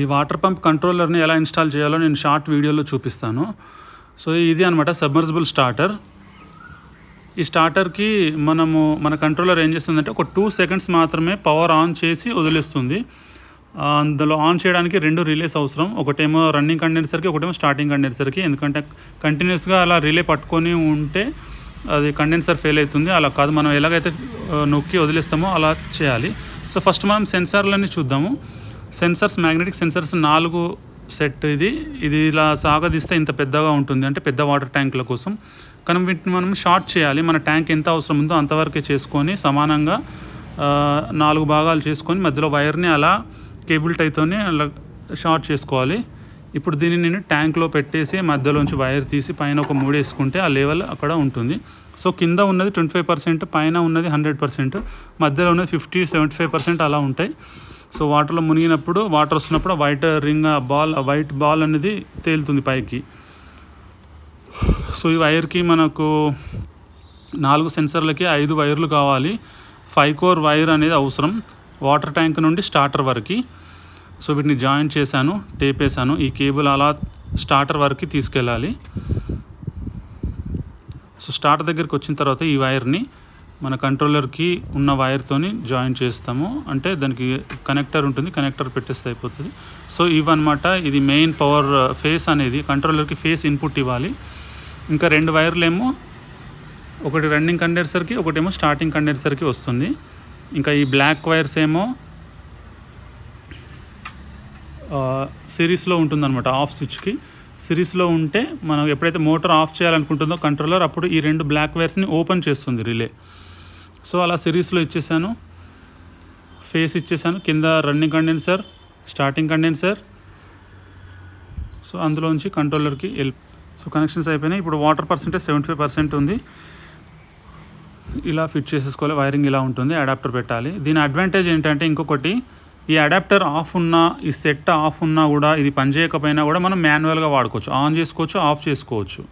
ఈ water pump కంట్రోలర్ని ఎలా install చేయాలో నేను షార్ట్ వీడియోలో చూపిస్తాను. సో ఇది అనమాట సబ్మర్సిబుల్ స్టార్టర్. ఈ స్టార్టర్కి మన కంట్రోలర్ ఏం చేస్తుందంటే ఒక 2 సెకండ్స్ మాత్రమే పవర్ ఆన్ చేసి వదిలేస్తుంది. అందులో ఆన్ చేయడానికి 2 రిలేస్ అవసరం. ఒకటేమో రన్నింగ్ కండెన్సర్కి, ఒకటేమో స్టార్టింగ్ కండెన్సర్కి. ఎందుకంటే కంటిన్యూస్గా అలా రిలే పట్టుకొని ఉంటే అది కండెన్సర్ ఫెయిల్ అవుతుంది. అలా కాదు, మనం ఎలాగైతే నొక్కి వదిలేస్తామో అలా చేయాలి. సో ఫస్ట్ మనం సెన్సార్లని చూద్దాము. Sensors, magnetic sensors 4 set. ఇది ఇలా సాగదీస్తే ఇంత పెద్దగా ఉంటుంది, అంటే పెద్ద వాటర్ ట్యాంకుల కోసం. కానీ వీటిని మనం షార్ట్ చేయాలి. మన ట్యాంక్ ఎంత అవసరం ఉందో అంతవరకే చేసుకొని సమానంగా 4 భాగాలు చేసుకొని మధ్యలో వైర్ని అలా కేబుల్ టైతోనే అలా షార్ట్ చేసుకోవాలి. ఇప్పుడు దీన్ని నేను ట్యాంక్లో పెట్టేసి మధ్యలోంచి వైర్ తీసి పైన ఒక 3 వేసుకుంటే ఆ లెవెల్ అక్కడ ఉంటుంది. సో కింద ఉన్నది 25%, పైన ఉన్నది 100%, మధ్యలో ఉన్నది 50-75% అలా ఉంటాయి. సో వాటర్లో మునిగినప్పుడు, వాటర్ వస్తున్నప్పుడు వైట్ బాల్ అనేది తేలుతుంది పైకి. సో ఈ వైర్కి మనకు 4 సెన్సర్లకి 5 వైర్లు కావాలి. 5 కోర్ వైర్ అనేది అవసరం వాటర్ ట్యాంక్ నుండి స్టార్టర్ వరకు. సో వీటిని జాయిన్ చేశాను, టేప్ వేసాను. ఈ కేబుల్ అలా స్టార్టర్ వరకు తీసుకెళ్ళాలి. సో స్టార్టర్ దగ్గరికి వచ్చిన తర్వాత ఈ వైర్ని మన కంట్రోలర్కి ఉన్న వైర్తోని జాయిన్ చేస్తాము. అంటే దానికి కనెక్టర్ ఉంటుంది, కనెక్టర్ పెట్టేస్తే అయిపోతుంది. సో ఇవన్నమాట, ఇది మెయిన్ పవర్ ఫేస్ అనేది కంట్రోలర్కి ఫేస్ ఇన్పుట్ ఇవ్వాలి. ఇంకా 2 వైర్లు ఏమో, ఒకటి రన్నింగ్ కండెన్సర్కి, ఒకటేమో స్టార్టింగ్ కండెన్సర్కి వస్తుంది. ఇంకా ఈ బ్లాక్ వైర్స్ ఏమో సిరీస్లో ఉంటుందన్నమాట. ఆఫ్ స్విచ్కి సిరీస్లో ఉంటే మనం ఎప్పుడైతే మోటార్ ఆఫ్ చేయాలనుకుంటుందో కంట్రోలర్, అప్పుడు ఈ 2 బ్లాక్ వైర్స్ని ఓపెన్ చేస్తుంది రిలే. సో అలా సిరీస్లో ఇచ్చేసాను, ఫేస్ ఇచ్చేసాను. కింద running condenser, starting condenser. So అందులోంచి కంట్రోలర్కి సో కనెక్షన్స్ అయిపోయినాయి. ఇప్పుడు వాటర్ పర్సెంటేజ్ 75% ఉంది. ఇలా ఫిట్ చేసేసుకోవాలి. వైరింగ్ ఇలా ఉంటుంది. అడాప్టర్ పెట్టాలి. దీని అడ్వాంటేజ్ ఏంటంటే ఇంకొకటి, ఈ అడాప్టర్ ఆఫ్ ఉన్నా, ఈ సెట్ ఆఫ్ ఉన్నా కూడా, ఇది పనిచేయకపోయినా కూడా మనం మాన్యువల్గా వాడుకోవచ్చు. ఆన్ చేసుకోవచ్చు, ఆఫ్ చేసుకోవచ్చు.